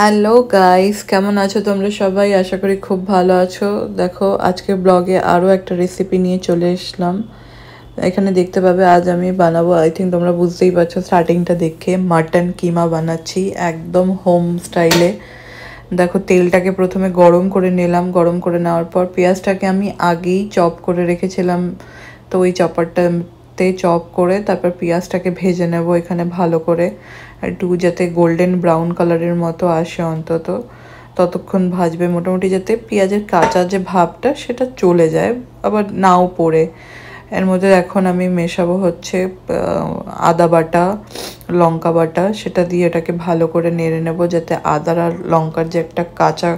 Hello guys, কেমন আছো তোমরা সবাই? আশা করি খুব ভালো আছো। দেখো, আজকে ব্লগে আরও একটা রেসিপি নিয়ে চলে এসলাম। এখানে দেখতে পাবে আজ আমি বানাবো, আই থিঙ্ক তোমরা বুঝতেই পারছো স্টার্টিংটা দেখে, মাটন কিমা বানাচ্ছি একদম হোম স্টাইলে। দেখো, তেলটাকে প্রথমে গরম করে নিলাম। গরম করে নেওয়ার পর পেঁয়াজটাকে আমি আগেই চপ করে রেখেছিলাম, তো ওই চপারটাতে চপ করে তারপর পেঁয়াজটাকে ভেজে নেব এখানে ভালো করে, একটু যাতে গোল্ডেন ব্রাউন কালারের মতো আসে অন্তত ততক্ষণ ভাজবে, মোটামুটি যাতে পেঁয়াজের কাঁচা যে ভাবটা সেটা চলে যায়, আবার নাও পড়ে। এর মধ্যে এখন আমি মেশাবো হচ্ছে আদা বাটা, লঙ্কা বাটা, সেটা দিয়ে এটাকে ভালো করে নেড়ে নেব যাতে আদার আর লঙ্কার যে একটা কাঁচা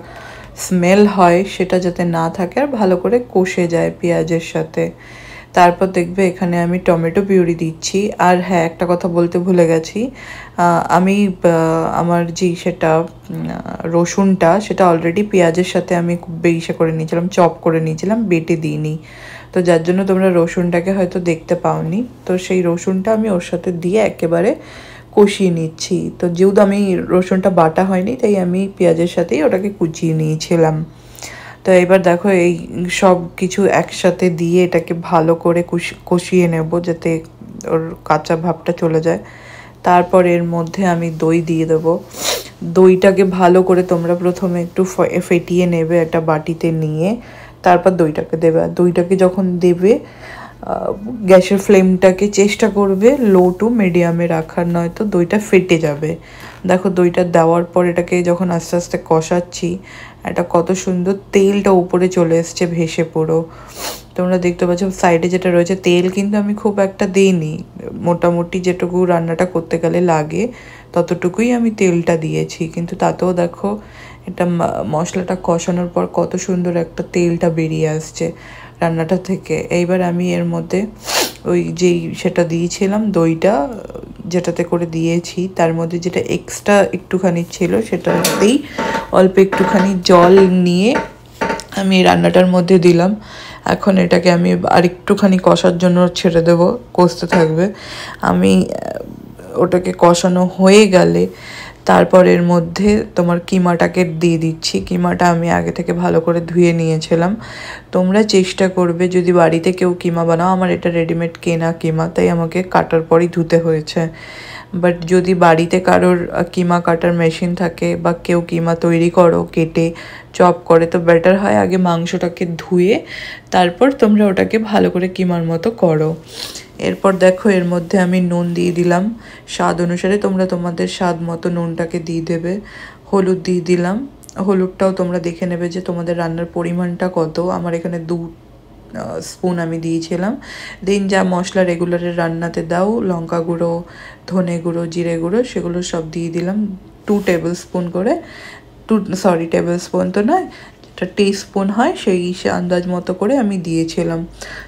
স্মেল হয় সেটা যাতে না থাকে, আর ভালো করে কষে যায় পেঁয়াজের সাথে। তারপর দেখবে এখানে আমি টমেটো পিউরি দিচ্ছি। আর হ্যাঁ, একটা কথা বলতে ভুলে গেছি, আমি আমার যে সেটা রসুনটা সেটা অলরেডি পেঁয়াজের সাথে আমি বেইসে করে নিয়েছিলাম, চপ করে নিয়েছিলাম, বেটে দিইনি। তো যার জন্য তোমরা রসুনটাকে হয়তো দেখতে পাওনি, তো সেই রসুনটা আমি ওর সাথে দিয়ে একেবারে কষিয়ে নিচ্ছি। তো যেহেতু আমি রসুনটা বাটা হয়নি তাই আমি পেঁয়াজের সাথেই ওটাকে কুচিয়ে নিয়েছিলাম। তো এবার দেখো, এই সব কিছু একসাথে দিয়ে এটাকে ভালো করে কষিয়ে নেব যাতে ওর কাঁচা ভাবটা চলে যায়। তারপর এর মধ্যে আমি দই দিয়ে দেবো। দইটাকে ভালো করে তোমরা প্রথমে একটু ফেটিয়ে নেবে একটা বাটিতে নিয়ে, তারপর দইটাকে দেবে। আর দইটাকে যখন দেবে গ্যাসের ফ্লেমটাকে চেষ্টা করবে লো টু মিডিয়ামে রাখার, নয়তো দইটা ফেটে যাবে। দেখো, দইটা দেওয়ার পর এটাকে যখন আস্তে আস্তে কষাচ্ছি, এটা কত সুন্দর তেলটা উপরে চলে এসছে ভেসে পুরো। তোমরা দেখতে পাচ্ছ সাইডে যেটা রয়েছে তেল, কিন্তু আমি খুব একটা দিইনি, মোটামুটি যেটুকু রান্নাটা করতে গেলে লাগে ততটুকুই আমি তেলটা দিয়েছি। কিন্তু তাতেও দেখো এটা মশলাটা কষানোর পর কত সুন্দর একটা তেলটা বেরিয়ে আসছে রান্নাটা থেকে। এইবার আমি এর মধ্যে ওই যেই সেটা দিয়েছিলাম দইটা যেটাতে করে দিয়েছি, তার মধ্যে যেটা এক্সট্রা একটুখানি ছিল সেটাতেই অল্প একটুখানি জল নিয়ে আমি রান্নাটার মধ্যে দিলাম। এখন এটাকে আমি আর একটুখানি কষার জন্য ছেড়ে দেবো, কষতে থাকবে। আমি ওটাকে কষানো হয়ে গেলে তারপর এর মধ্যে তোমার কিমাটাকে দিয়ে দিচ্ছি। কিমাটা আমি আগে থেকে ভালো করে ধুয়ে নিয়েছিলাম। তোমরা চেষ্টা করবে যদি বাড়িতে কেউ কিমা বানাও, আমার এটা রেডিমেড কেনা কিমা তাই আমাকে কাটার পরই ধুতে হয়েছে, বাট যদি বাড়িতে কারোর কিমা কাটার মেশিন থাকে বা কেউ কিমা তৈরি করো কেটে চপ করে, তো বেটার হয় আগে মাংসটাকে ধুয়ে তারপর তোমরা ওটাকে ভালো করে কিমার মতো করো। এরপর দেখো, এর মধ্যে আমি নুন দিয়ে দিলাম স্বাদ অনুসারে, তোমরা তোমাদের স্বাদ মতো নুনটাকে দিয়ে দেবে। হলুদ দিয়ে দিলাম, হলুদটাও তোমরা দেখে নেবে যে তোমাদের রান্নার পরিমাণটা কত। আমার এখানে 2 স্পুন আমি দিয়েছিলাম। দেন যা মশলা রেগুলারের রান্নাতে দাও, লঙ্কা গুঁড়ো, ধনে গুঁড়ো, জিরে গুঁড়ো, সেগুলো সব দিয়ে দিলাম 2 টেবিল স্পুন করে। টেবিল স্পুন তো নয়, যেটা টিস্পুন হয় সেই আন্দাজ মতো করে আমি দিয়েছিলাম।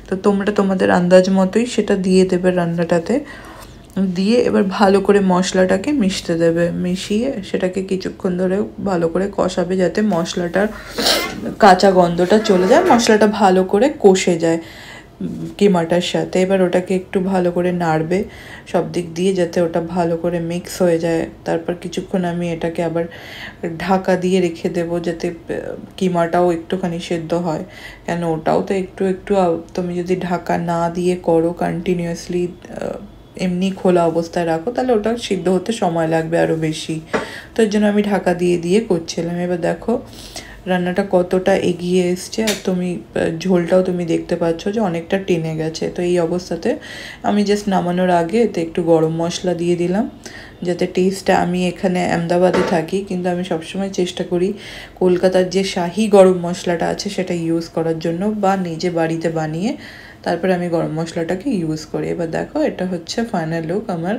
তো তোমরা তোমাদের আন্দাজ মতোই সেটা দিয়ে দেবে রান্নাটাতে। দিয়ে এবার ভালো করে মশলাটাকে মিশতে দেবে, মিশিয়ে সেটাকে কিছুক্ষণ ধরে ভালো করে কষাবে যাতে মশলাটার কাঁচা গন্ধটা চলে যায়, মশলাটা ভালো করে কষে যায় কিমাটার সাথে। এবার ওটাকে একটু ভালো করে নাড়বে সব দিক দিয়ে যাতে ওটা ভালো করে মিক্স হয়ে যায়। তারপর কিছুক্ষণ আমি এটাকে আবার ঢাকা দিয়ে রেখে দেবো যাতে কিমাটাও একটুখানি সেদ্ধ হয়, কেন ওটাও তো একটু একটু তুমি যদি ঢাকা না দিয়ে করো কন্টিনিউয়াসলি, এমনি খোলা অবস্থায় রাখো, তাহলে ওটা সিদ্ধ হতে সময় লাগবে আরও বেশি। তো এর জন্য আমি ঢাকা দিয়ে দিয়ে করছিলাম। এবার দেখো রান্নাটা কতটা এগিয়ে এসছে, আর তুমি ঝোলটাও তুমি দেখতে পাচ্ছ যে অনেকটা টেনে গেছে। তো এই অবস্থাতে আমি জাস্ট নামানোর আগে এতে একটু গরম মশলা দিয়ে দিলাম যাতে টেস্টটা, আমি এখানে আহমেদাবাদে থাকি কিন্তু আমি সবসময় চেষ্টা করি কলকাতার যে শাহি গরম মশলাটা আছে সেটা ইউজ করার জন্য, বা নিজে বাড়িতে বানিয়ে তারপরে আমি গরম মশলাটাকে ইউজ করি। এবার দেখো, এটা হচ্ছে ফাইনাল লুক আমার